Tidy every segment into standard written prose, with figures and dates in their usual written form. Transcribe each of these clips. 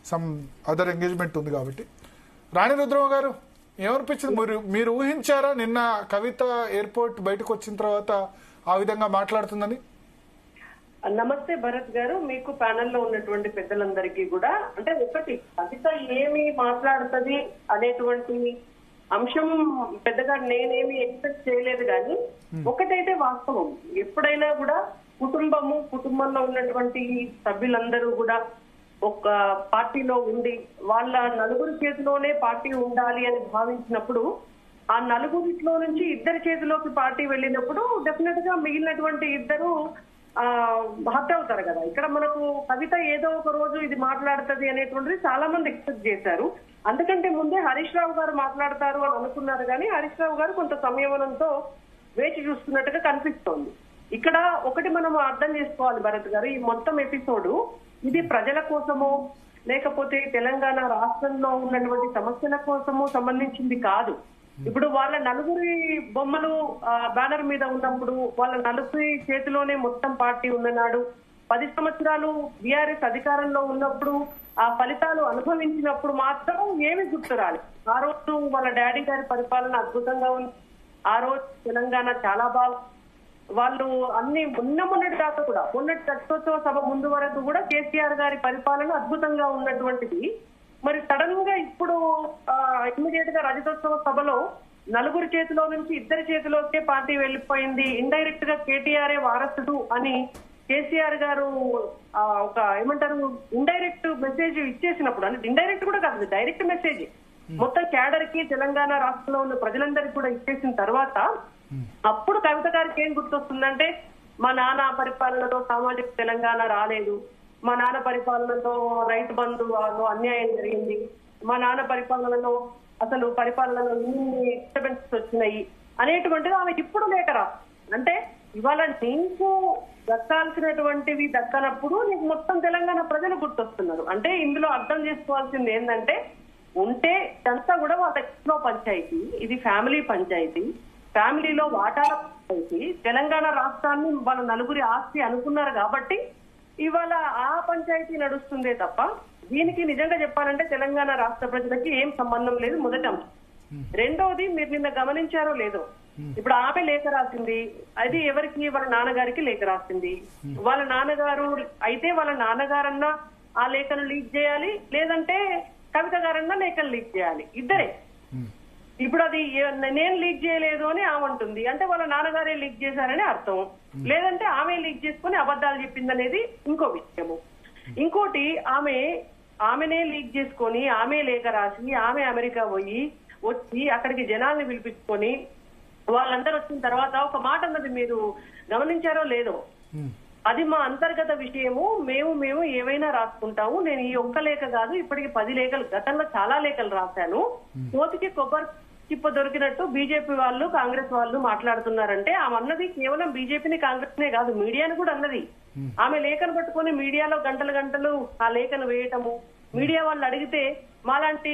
Some other engagement ఉంది కాబట్టి. రాణి రుద్రమ గారు ఏమనిపించింది? మీరు ఊహించారా నిన్న కవిత ఎయిర్పోర్ట్ బయటకు వచ్చిన తర్వాత ఆ విధంగా మాట్లాడుతుందని? నమస్తే భరత్ గారు, మీకు ప్యానెల్లో ఉన్నటువంటి పెద్దలందరికీ కూడా. అంటే ఒకటి, కవిత ఏమి మాట్లాడుతుంది అనేటువంటి అంశం పెద్దగా నేనేమి ఎక్స్పెక్ట్ చేయలేదు. కానీ ఒకటైతే వాస్తవం, ఎప్పుడైనా కూడా కుటుంబంలో ఉన్నటువంటి సభ్యులందరూ కూడా ఒక పార్టీలో ఉండి వాళ్ళ నలుగురు చేతిలోనే పార్టీ ఉండాలి అని భావించినప్పుడు, ఆ నలుగురిలో నుంచి ఇద్దరి చేతిలోకి పార్టీ వెళ్ళినప్పుడు డెఫినెట్ గా మిగిలినటువంటి ఇద్దరు హత్య అవుతారు కదా. ఇక్కడ మనకు కవిత ఏదో ఒక రోజు ఇది మాట్లాడుతుంది అనేటువంటిది చాలా మంది ఎక్స్పెక్ట్ చేశారు. అందుకంటే ముందే హరీష్ రావు గారు మాట్లాడతారు అని అనుకున్నారు. కానీ హరీష్ రావు గారు కొంత సంయమనంతో వేచి చూస్తున్నట్టుగా కనిపిస్తోంది. ఇక్కడ ఒకటి మనం అర్థం చేసుకోవాలి భరత్ గారు, ఈ మొత్తం ఎపిసోడ్ ఇది ప్రజల కోసమో లేకపోతే తెలంగాణ రాష్ట్రంలో ఉన్నటువంటి సమస్యల కోసమో సంబంధించింది కాదు. ఇప్పుడు వాళ్ళ నలుగురి బొమ్మలు బ్యానర్ మీద ఉన్నప్పుడు, వాళ్ళ నలుగురి చేతిలోనే మొత్తం పార్టీ ఉన్ననాడు, 10 సంవత్సరాలు బీఆర్ఎస్ అధికారంలో ఉన్నప్పుడు ఆ ఫలితాలు అనుభవించినప్పుడు మాత్రం ఏమి గుర్తురాలి. ఆ రోజు వాళ్ళ డాడీ గారి పరిపాలన అద్భుతంగా ఉంది. ఆ రోజు తెలంగాణ చాలా బాగా, వాళ్ళు అన్ని మొన్నటి దాకా కూడా, మొన్నటి రజతోత్సవ సభ ముందు వరకు కూడా కేసీఆర్ గారి పరిపాలన అద్భుతంగా ఉన్నటువంటిది. మరి సడన్ గా ఇప్పుడు ఇమ్మీడియట్ గా రజతోత్సవ సభలో నలుగురి చేతిలో నుంచి ఇద్దరి చేతిలోకే పార్టీ వెళ్ళిపోయింది, ఇండైరెక్ట్ గా కేటీఆర్ఏ వారసుడు అని కేసీఆర్ గారు ఒక ఏమంటారు ఇండైరెక్ట్ మెసేజ్ ఇచ్చేసినప్పుడు, అంటే ఇండైరెక్ట్ కూడా కాదు, డైరెక్ట్ మెసేజ్ మొత్తం క్యాడర్ కి తెలంగాణ రాష్ట్రంలో ఉన్న ప్రజలందరికీ కూడా ఇచ్చేసిన తర్వాత అప్పుడు కవిత గారికి ఏం గుర్తొస్తుందంటే, మా నాన్న పరిపాలనలో సామాజిక తెలంగాణ రాలేదు, మా నాన్న పరిపాలనలో రైతు బంధు అన్యాయం జరిగింది, మా నాన్న పరిపాలనలో అసలు పరిపాలనలో ఇన్ని డిస్టర్బెన్సెస్ వచ్చినాయి అనేటువంటిది ఆమె ఇప్పుడు లేఖ రాదు. అంటే ఇవాళ నీకు దక్కాల్సినటువంటివి దక్కనప్పుడు నీకు మొత్తం తెలంగాణ ప్రజలు గుర్తొస్తున్నారు. అంటే ఇందులో అర్థం చేసుకోవాల్సింది ఏంటంటే, ఉంటే ఇదంతా కూడా వాళ్ళ ఇంట్లో పంచాయతీ, ఇది ఫ్యామిలీ పంచాయతీ, ఫ్యామిలీలో వాటాల పంచాయతీ, తెలంగాణ రాష్ట్రాన్ని వాళ్ళ నలుగురి ఆస్తి అనుకున్నారు కాబట్టి ఇవాళ ఆ పంచాయతీ నడుస్తుందే తప్ప దీనికి నిజంగా చెప్పాలంటే తెలంగాణ రాష్ట్ర ప్రజలకి ఏం సంబంధం లేదు. మొదటి అంశం. రెండోది, మీరు నిన్న గమనించారో లేదో, ఇప్పుడు ఆమె లేఖ రాసింది, అది ఎవరికి? వాళ్ళ నాన్నగారికి లేఖ రాసింది. వాళ్ళ నాన్నగారు అయితే వాళ్ళ నాన్నగారన్నా ఆ లేఖను లీక్ చేయాలి, లేదంటే కవిత గారన్నా లేఖను లీక్ చేయాలి, ఇద్దరే. ఇప్పుడు అది నేను లీక్ చేయలేదు అని ఆమె అంటుంది, అంటే వాళ్ళ నాన్నగారే లీక్ చేశారని అర్థం. లేదంటే ఆమె లీక్ చేసుకుని అబద్ధాలు చెప్పిందనేది ఇంకో విషయము. ఇంకోటి, ఆమెనే లీక్ చేసుకొని ఆమె లేఖ రాసి ఆమె అమెరికా వచ్చి అక్కడికి జనాల్ని పిలిపించుకొని వాళ్ళందరూ వచ్చిన తర్వాత ఒక మాట అన్నది, మీరు గమనించారో లేదో, అది మా అంతర్గత విషయము, మేము ఏవైనా రాసుకుంటాము, నేను ఈ ఒక్క లేఖ కాదు ఇప్పటికి 10 లేఖలు, గతంలో చాలా లేఖలు రాశాను, కోతికి కొబ్బరి చిప్ప దొరికినట్టు బీజేపీ వాళ్ళు కాంగ్రెస్ వాళ్ళు మాట్లాడుతున్నారంటే ఆమె అన్నది కేవలం బీజేపీని కాంగ్రెస్ నే కాదు, మీడియాను కూడా అన్నది. ఆమె లేఖను పట్టుకొని మీడియాలో గంటలు ఆ లేఖను వేయటము, మీడియా వాళ్ళు అడిగితే మాలాంటి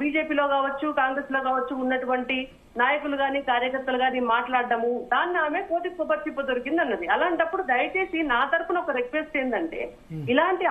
బీజేపీలో కావచ్చు కాంగ్రెస్ లో కావచ్చు ఉన్నటువంటి నాయకులు గాని కార్యకర్తలు గాని మాట్లాడటము, దాన్ని ఆమె కోతి కొబ్బరి చిప్ప దొరికింది అన్నది. అలాంటప్పుడు దయచేసి నా తరపున ఒక రిక్వెస్ట్ ఏంటంటే, ఇలాంటి